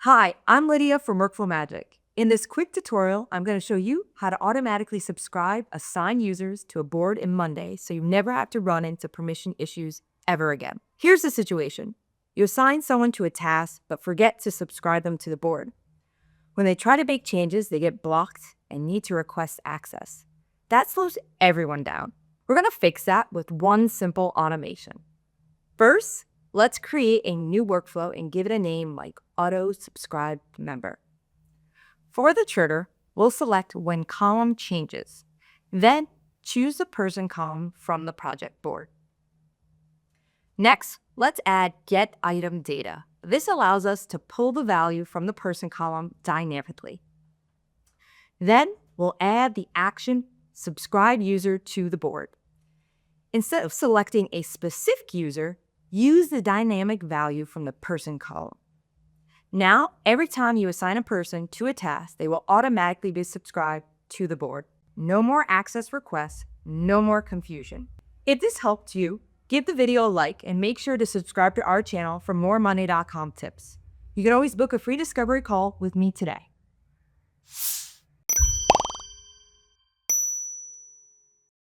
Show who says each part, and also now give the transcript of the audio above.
Speaker 1: Hi, I'm Lydia from Workflow Magic. In this quick tutorial, I'm going to show you how to automatically assign users to a board in Monday so you never have to run into permission issues ever again. Here's the situation. You assign someone to a task but forget to subscribe them to the board. When they try to make changes, they get blocked and need to request access. That slows everyone down. We're going to fix that with one simple automation. First, let's create a new workflow and give it a name like Auto Subscribe Member. For the trigger, we'll select when column changes. Then choose the person column from the project board. Next, let's add Get Item Data. This allows us to pull the value from the person column dynamically. Then we'll add the action Subscribe User to the board. Instead of selecting a specific user, use the dynamic value from the person column. Now, every time you assign a person to a task, they will automatically be subscribed to the board. No more access requests, no more confusion. If this helped you, give the video a like and make sure to subscribe to our channel for more Monday.com tips. You can always book a free discovery call with me today.